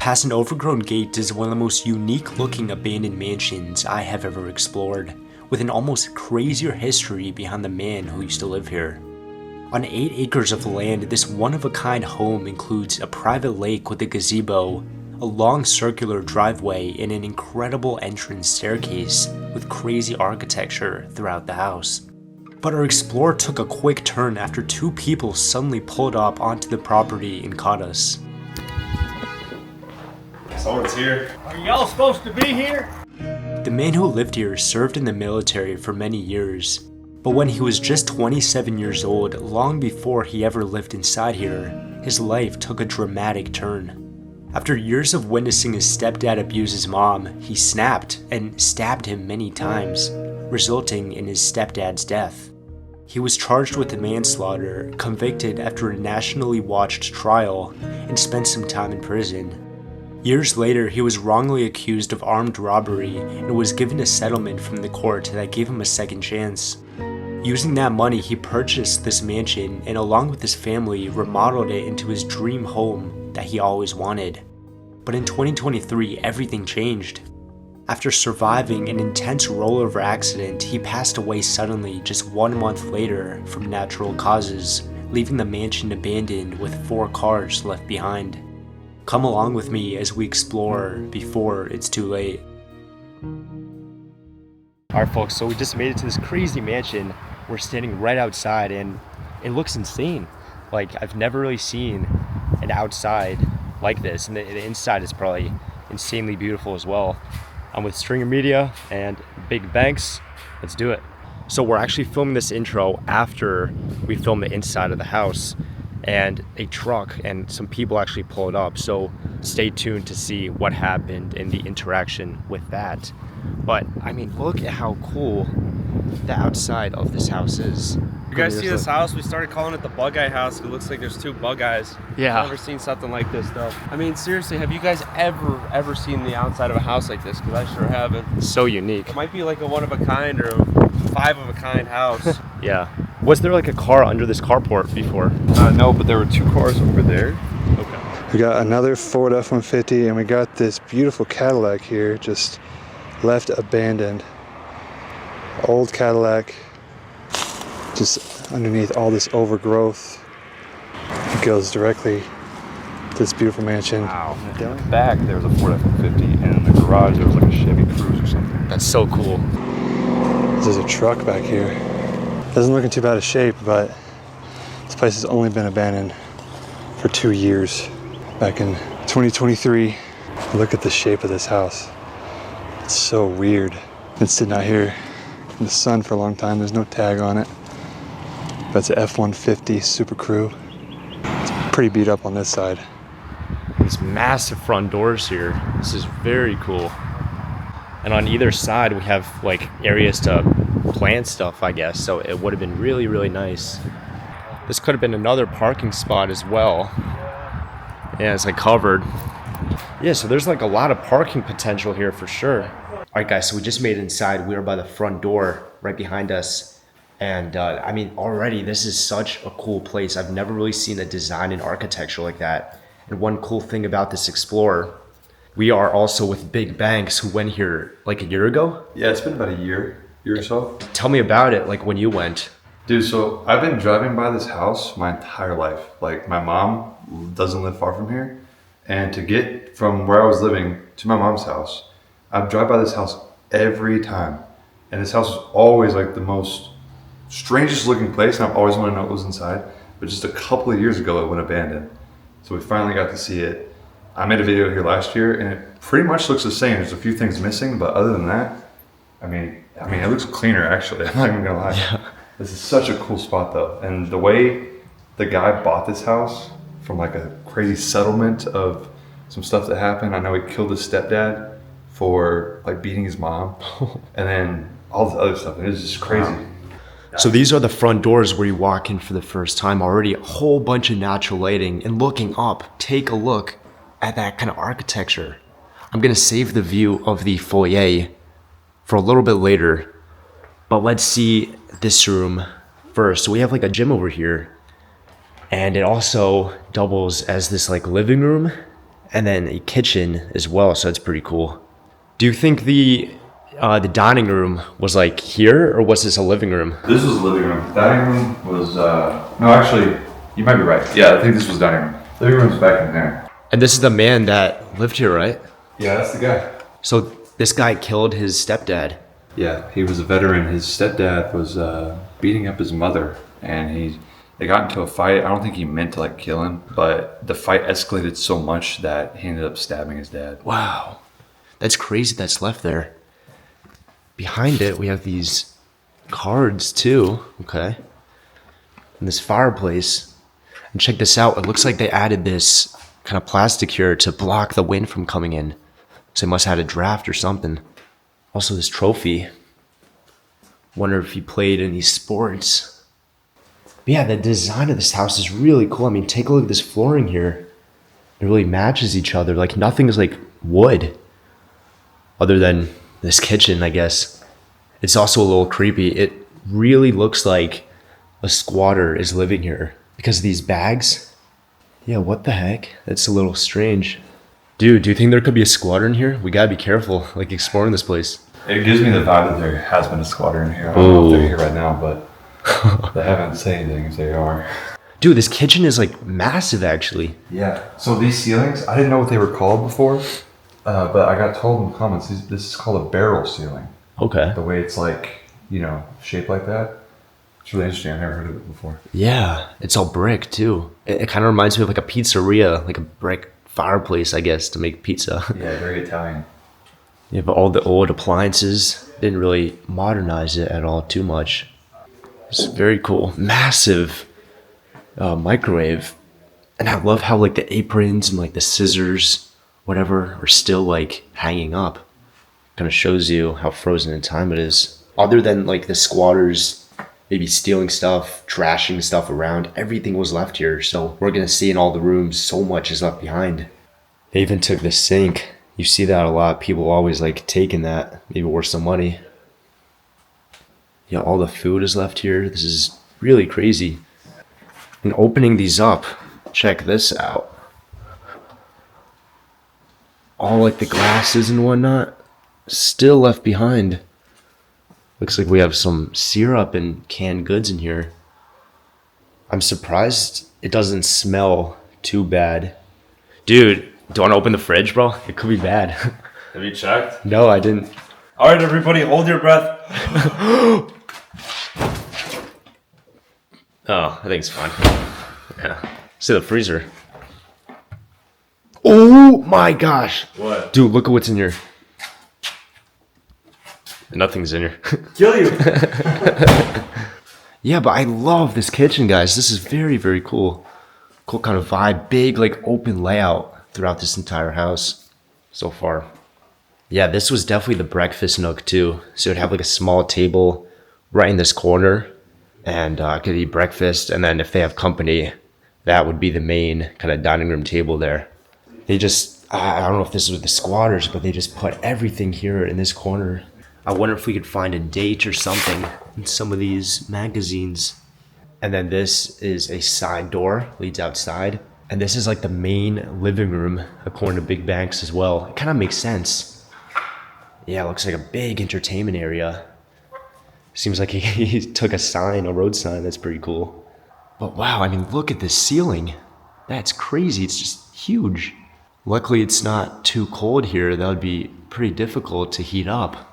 past an overgrown gate is one of the most unique looking abandoned mansions I have ever explored, with an almost crazier history behind the man who used to live here. On 8 acres of land, this one-of-a-kind home includes a private lake with a gazebo, a long circular driveway, and an incredible entrance staircase with crazy architecture throughout the house. But our explorer took a quick turn after 2 people suddenly pulled up onto the property and caught us. Someone's here. Are y'all supposed to be here? The man who lived here served in the military for many years, but when he was just 27 years old, long before he ever lived inside here, his life took a dramatic turn. After years of witnessing his stepdad abuse his mom, he snapped and stabbed him many times, resulting in his stepdad's death. He was charged with manslaughter, convicted after a nationally watched trial, and spent some time in prison. Years later, he was wrongly accused of armed robbery and was given a settlement from the court that gave him a second chance. Using that money, he purchased this mansion and along with his family remodeled it into his dream home that he always wanted. But in 2023, everything changed. After surviving an intense rollover accident, he passed away suddenly just 1 month later from natural causes, leaving the mansion abandoned with 4 cars left behind. Come along with me as we explore before it's too late. Alright folks, so we just made it to this crazy mansion. We're standing right outside and it looks insane. Like, I've never really seen an outside like this, and the inside is probably insanely beautiful as well. I'm with Stringer Media and Big Banks. Let's do it. So we're actually filming this intro after we filmed the inside of the house, and a truck and some people actually pulled up, so stay tuned to see what happened in the interaction with that. But I mean, look at how cool the outside of this house is. You guys see this house? We started calling it the Bug Eye House. It looks like there's 2 bug eyes. Yeah. I've never seen something like this though. I mean, seriously, have you guys ever seen the outside of a house like this? Because I sure haven't. So unique. It might be like a one-of-a-kind or a 5-of-a-kind house. Yeah. Was there like a car under this carport before? No, but there were 2 cars over there. Okay. We got another Ford F-150 and we got this beautiful Cadillac here, just left abandoned. Old Cadillac, just underneath all this overgrowth. It goes directly to this beautiful mansion. Wow. In the back there was a Ford F-150, and in the garage there was like a Chevy Cruze or something. That's so cool. There's a truck back here. Doesn't look in too bad a shape, but this place has only been abandoned for 2 years. Back in 2023, look at the shape of this house. It's so weird. It's sitting out here in the sun for a long time. There's no tag on it. But it's an F-150 Super Crew. It's pretty beat up on this side. These massive front doors here. This is very cool. And on either side we have like areas to plant stuff, I guess. So it would have been really, really nice. This could have been another parking spot as well. Yeah, it's like covered. Yeah, so there's like a lot of parking potential here for sure. All right, guys, so we just made it inside. We are by the front door right behind us. And I mean, already this is such a cool place. I've never really seen a design and architecture like that. And one cool thing about this Explorer, we are also with Big Banks, who went here like a year ago. Yeah, it's been about a year or so. Tell me about it, like when you went. Dude, so I've been driving by this house my entire life. Like, my mom doesn't live far from here. And to get from where I was living to my mom's house, I'd drive by this house every time. And this house was always like the most strangest looking place, and I've always wanted to know what was inside. But just a couple of years ago, it went abandoned. So we finally got to see it. I made a video here last year, and it pretty much looks the same. There's a few things missing, but other than that, I mean, it looks cleaner actually. I'm not even gonna lie. Yeah. This is such a cool spot though. And the way the guy bought this house from like a crazy settlement of some stuff that happened. I know he killed his stepdad for like beating his mom, and then all this other stuff. It was just crazy. Wow. So these are the front doors where you walk in for the first time. Already a whole bunch of natural lighting, and looking up, take a look at that kind of architecture. I'm gonna save the view of the foyer for a little bit later, but let's see this room first. So we have like a gym over here, and it also doubles as this like living room and then a kitchen as well, so that's pretty cool. Do you think the dining room was like here, or was this a living room? This was the living room. Dining room was, no, actually, you might be right. Yeah, I think this was dining room. Living room's back in there. And this is the man that lived here, right? Yeah, that's the guy. So this guy killed his stepdad. Yeah, he was a veteran. His stepdad was beating up his mother, and they got into a fight. I don't think he meant to like kill him, but the fight escalated so much that he ended up stabbing his dad. Wow, that's crazy. That's left there. Behind it, we have these cards too. Okay, and this fireplace. And check this out. It looks like they added this kind of plastic here to block the wind from coming in. So they must have had a draft or something. Also, this trophy. Wonder if he played any sports. But yeah, the design of this house is really cool. I mean, take a look at this flooring here. It really matches each other. Like nothing is like wood. Other than this kitchen, I guess. It's also a little creepy. It really looks like a squatter is living here because of these bags. Yeah, what the heck? That's a little strange. Dude, do you think there could be a squatter in here? We gotta be careful, like exploring this place. It gives me the vibe that there has been a squatter in here. I don't know if they're here right now, but they haven't said anything if they are. Dude, this kitchen is like massive actually. Yeah, so these ceilings, I didn't know what they were called before, but I got told in the comments, this is called a barrel ceiling. Okay. The way it's like, you know, shaped like that. It's really interesting. I've never heard of it before. Yeah, it's all brick too. It kind of reminds me of like a pizzeria, like a brick fireplace, I guess, to make pizza. Yeah, very Italian. Yeah, but all the old appliances didn't really modernize it at all too much. It's very cool. Massive microwave. And I love how like the aprons and like the scissors, whatever, are still like hanging up. Kind of shows you how frozen in time it is. Other than like the squatters maybe stealing stuff, trashing stuff around, everything was left here. So we're gonna see in all the rooms, so much is left behind. They even took the sink. You see that a lot. People always like taking that, maybe worth some money. Yeah, all the food is left here. This is really crazy. And opening these up, check this out. All like the glasses and whatnot, still left behind. Looks like we have some syrup and canned goods in here. I'm surprised it doesn't smell too bad. Dude, do you want to open the fridge, bro? It could be bad. Have you checked? No, I didn't. All right, everybody, hold your breath. Oh, I think it's fine. Yeah. See the freezer. Oh my gosh. What? Dude, look at what's in here. Nothing's in here. Kill you. Yeah, but I love this kitchen, guys. This is very, very cool. Cool kind of vibe. Big, like, open layout throughout this entire house so far. Yeah, this was definitely the breakfast nook, too. So it'd have, like, a small table right in this corner. And I could eat breakfast. And then if they have company, that would be the main kind of dining room table there. They just, I don't know if this is with the squatters, but they just put everything here in this corner. I wonder if we could find a date or something in some of these magazines. And then this is a side door, leads outside. And this is like the main living room, according to Big Banks as well. It kind of makes sense. Yeah, it looks like a big entertainment area. Seems like he took a sign, a road sign. That's pretty cool. But wow, I mean, look at this ceiling. That's crazy. It's just huge. Luckily, it's not too cold here. That would be pretty difficult to heat up.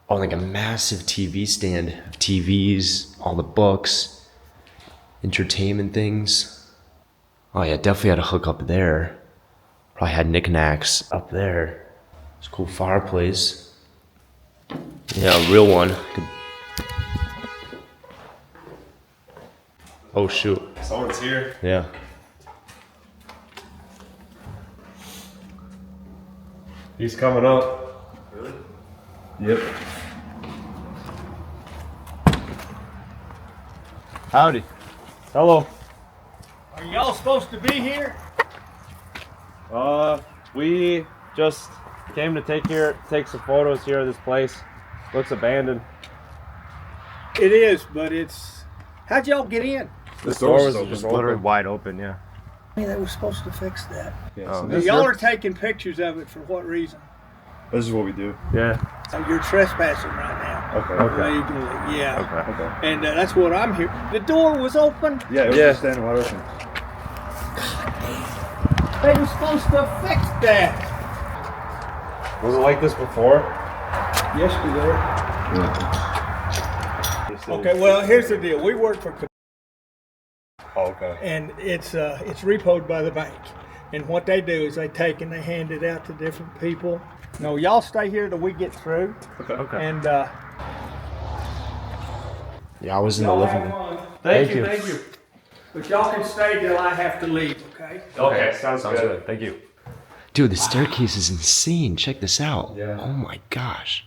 Oh, like a massive TV stand of TVs, all the books, entertainment things. Oh yeah, definitely had a hook up there. Probably had knickknacks up there. It's a cool fireplace. Yeah, a real one. Oh shoot. Someone's here. Yeah. He's coming up. Really? Yep. Howdy. Hello. Are y'all supposed to be here? We just came to take some photos here of this place. Looks abandoned. It is, but it's... How'd y'all get in? The door was literally wide open, yeah. They were supposed to fix that. Yeah, Oh, so Now, this, y'all are taking pictures of it for what reason? this is what we do. Yeah. So you're trespassing right now. Okay. Legally, yeah. Okay. And that's what I'm here. The door was open. Yeah, it was Yeah. just standing wide open. They were supposed to fix that. Was it like this before? Yesterday. Okay, well, here's the deal. We work for, Oh, okay. and it's repoed by the bank. And what they do is they take and they hand it out to different people. No, y'all stay here till we get through. Okay. And Yeah, I was in the y'all living have room. fun. Thank you. But y'all can stay till I have to leave, okay? Okay, sounds good. Thank you. Dude, the staircase is insane. Check this out. Yeah. Oh my gosh.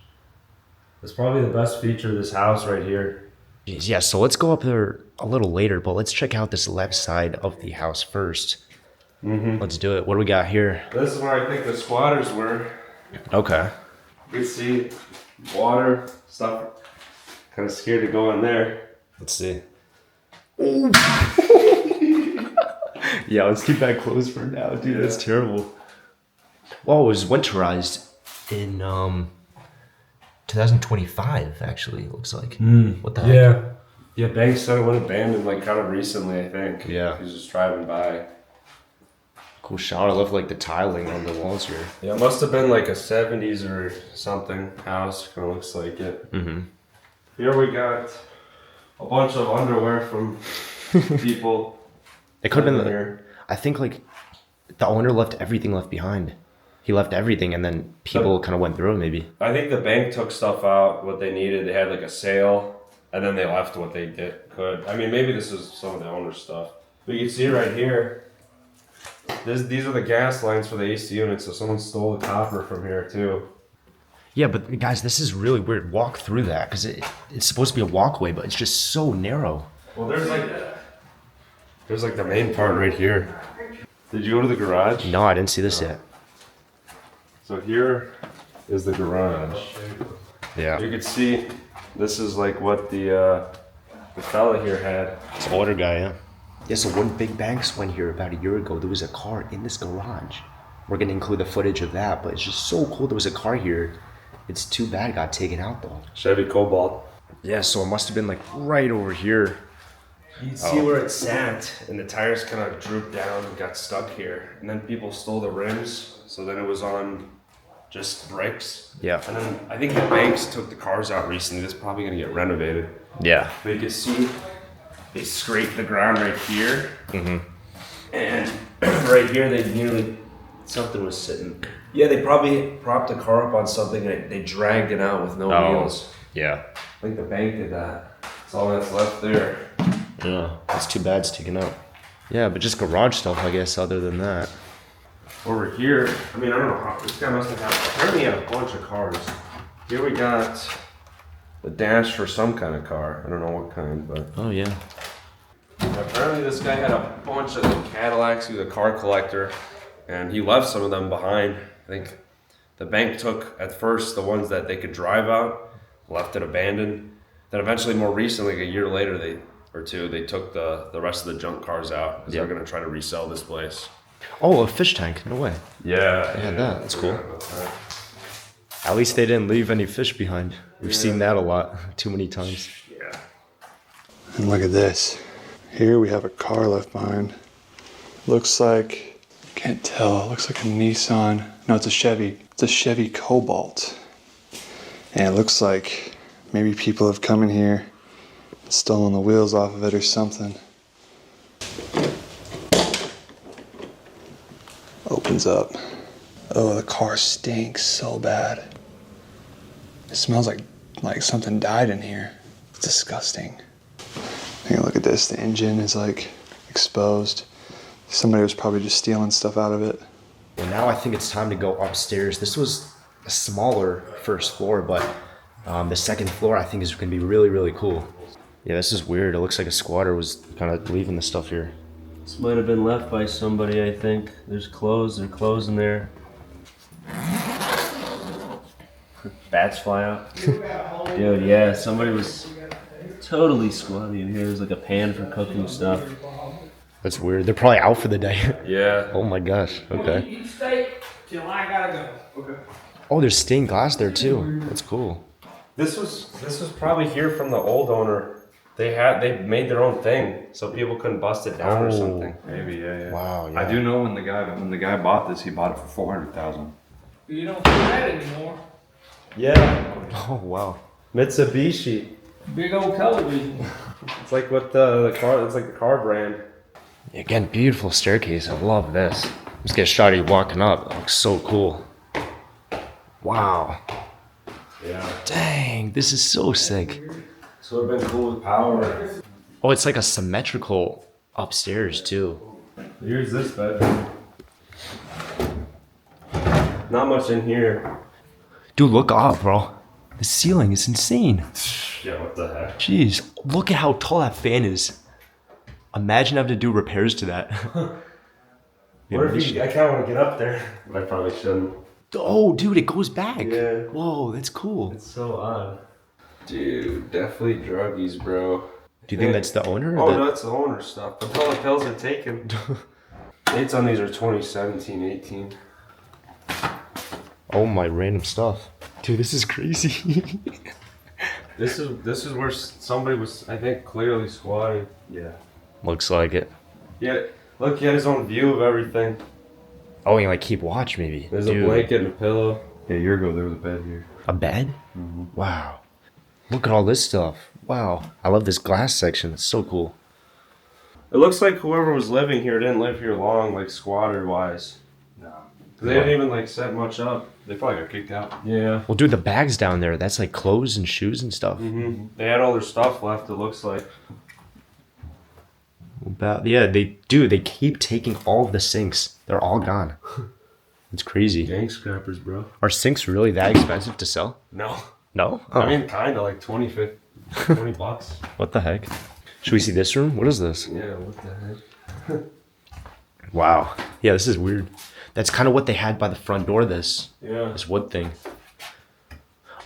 It's probably the best feature of this house right here. Jeez, yeah, so let's go up there a little later, but let's check out this left side of the house first. Let's do it. What do we got here? This is where I think the squatters were. Okay. You can see water, stuff. Kind of scared to go in there. Let's see. Yeah, let's keep that closed for now, dude. That's terrible. Well, it was winterized in 2025, actually, it looks like. What the heck? Yeah. Yeah, Bank said it went abandoned like kind of recently, I think. Yeah. He was just driving by. Cool shower. I love like the tiling on the walls here. Yeah, it must have been like a 70s or something house. Kind of looks like it. Mm-hmm. Here we got a bunch of underwear from people. It could have been here. I think like the owner left everything left behind. He left everything and then people kind of went through it maybe. I think the bank took stuff out, what they needed. They had like a sale, and then they left what they could. I mean, maybe this is some of the owner's stuff. But you can see right here, these are the gas lines for the AC unit, so someone stole the copper from here too. Yeah, but guys, this is really weird. Walk through that because it's supposed to be a walkway, but it's just so narrow. Well, there's like the main part right here. Did you go to the garage? No, I didn't see this yet. So here is the garage. Yeah. You can see this is like what the fella here had. It's an older guy, yeah. Yeah, so when Big Banks went here about a year ago, there was a car in this garage. We're gonna include the footage of that, but it's just so cool there was a car here. It's too bad it got taken out though. Chevy Cobalt. Yeah, so it must have been like right over here. You can see where it sat, and the tires kind of drooped down and got stuck here. And then people stole the rims, so then it was on just bricks. Yeah. And then I think the banks took the cars out recently. This is probably gonna get renovated. Yeah. But you can see they scraped the ground right here. And right here something was sitting. Yeah, they probably propped the car up on something and they dragged it out with no wheels. Yeah. I think the bank did that. That's all that's left there. Yeah. It's too bad it's taken out. Yeah, but just garage stuff, I guess, other than that. Over here, I mean, I don't know how, this guy must have had, apparently he had a bunch of cars. Here we got the dash for some kind of car. I don't know what kind, but. Oh, yeah. Apparently this guy had a bunch of Cadillacs. He was a car collector, and he left some of them behind. I think the bank took, at first, the ones that they could drive out, left it abandoned. Then eventually, more recently, like a year later, they took the rest of the junk cars out because they're going to try to resell this place. Oh, a fish tank. No way. Yeah. They had that. That's cool. At least they didn't leave any fish behind. We've seen that a lot. Too many times. Yeah. And look at this. Here we have a car left behind. Looks like, can't tell, looks like a Nissan. No, it's a Chevy. It's a Chevy Cobalt. And it looks like maybe people have come in here, stolen the wheels off of it or something. Opens up. Oh, the car stinks so bad. It smells like something died in here. It's disgusting. Take a look at this. The engine is like exposed. Somebody was probably just stealing stuff out of it. Well, now I think it's time to go upstairs. This was a smaller first floor, but the second floor I think is going to be really, really cool. Yeah, this is weird. It looks like a squatter was kind of leaving the stuff here. This might have been left by somebody, I think. There's clothes in there. Bats fly out. Dude, yeah, somebody was totally squatting in here. There's like a pan for cooking stuff. That's weird. They're probably out for the day. Yeah. Oh my gosh. Okay. You stay till I gotta go. Okay. Oh, there's stained glass there too. That's cool. This was probably here from the old owner. They made their own thing, so people couldn't bust it down or something. Maybe, yeah. Wow. Yeah. I do know when the guy bought this, he bought it for 400,000. You don't see that anymore. Yeah. Oh wow. Mitsubishi. Big old television. It's like what the car. It's like the car brand. Again, beautiful staircase. I love this. Let's get a shot of you walking up. It looks so cool. Wow. Yeah. Dang, this is so sick. So it'd been cool with power. Oh, it's like a symmetrical upstairs too. Here's this bedroom. Not much in here. Dude, look up, bro. The ceiling is insane. Yeah, what the heck? Jeez, look at how tall that fan is. Imagine having to do repairs to that. What if I kind of want to get up there, but I probably shouldn't. Oh, dude, it goes back. Yeah. Whoa, that's cool. It's so odd. Dude, definitely druggies, bro. Do you think that's the owner? Oh, no, that's the owner stuff. But all the pills are taken. Dates on these are 2017, 18. Oh, my random stuff. Dude, this is crazy. This is where somebody was, I think, clearly squatting. Yeah. Looks like it. Yeah, look, he had his own view of everything. Oh, you like keep watch maybe. There's Dude. a blanket and a pillow. Yeah, a year ago there was a bed here. A bed? Wow. Look at all this stuff. Wow. I love this glass section. It's so cool. It looks like whoever was living here didn't live here long, like squatter wise. No. They didn't even like set much up. They probably got kicked out. Yeah. Well, dude, the bags down there, that's like clothes and shoes and stuff. Mm-hmm. They had all their stuff left, it looks like. Yeah, they keep taking all of the sinks. They're all gone. It's crazy. Gang scrappers, bro. Are sinks really that expensive to sell? No. No? I mean, kind of like 20 bucks. What the heck? Should we see this room? What is this? Yeah, what the heck? Wow. Yeah, this is weird. That's kind of what they had by the front door, this Yeah. wood thing.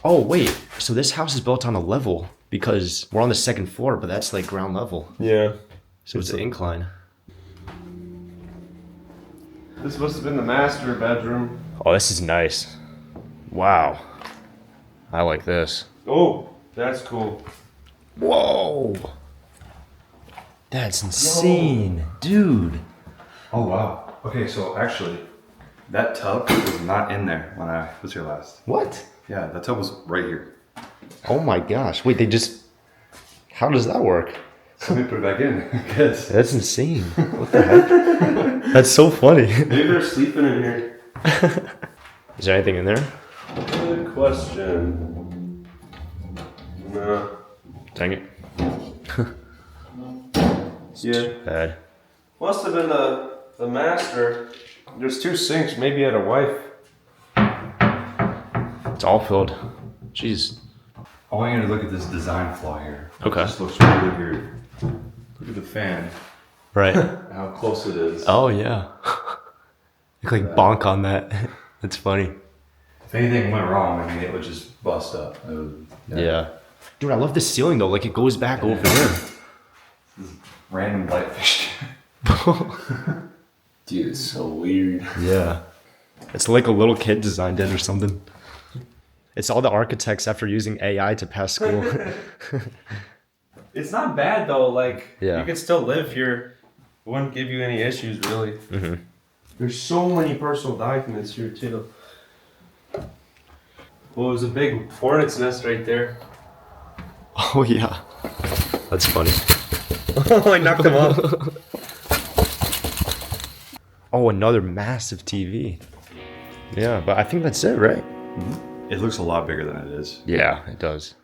Oh, wait. So this house is built on a level because we're on the second floor, but that's like ground level. Yeah. So it's an incline. This must have been the master bedroom. Oh, this is nice. Wow. I like this. Oh, that's cool. Whoa. That's insane. Dude. Oh, wow. Okay, so actually, that tub was not in there when I was here last. What? Yeah, that tub was right here. Oh my gosh. Wait, how does that work? So let me put it back in. Because That's insane. What the heck? That's so funny. Maybe they're sleeping in here. Is there anything in there? Good question. No. Dang it. Yeah. Bad. Must have been the master. There's 2 sinks. Maybe he had a wife. It's all filled. Jeez. I want you to look at this design flaw here. Okay. This looks really weird. Look at the fan. Right. How close it is. Oh, yeah. You can like bonk on that. That's funny. If anything went wrong, I mean, it would just bust up. It would, Yeah. Dude, I love the ceiling though. Like it goes back over there. Random light fixture. Dude, it's so weird. Yeah. It's like a little kid designed it or something. It's all the architects after using AI to pass school. It's not bad though. Like, Yeah. you could still live here. It wouldn't give you any issues, really. Mm-hmm. There's so many personal documents here, too. Well, there's a big hornet's nest right there. Oh, yeah. That's funny. Oh, I knocked him off. Oh, another massive TV. Yeah, but I think that's it, right? It looks a lot bigger than it is. Yeah, it does.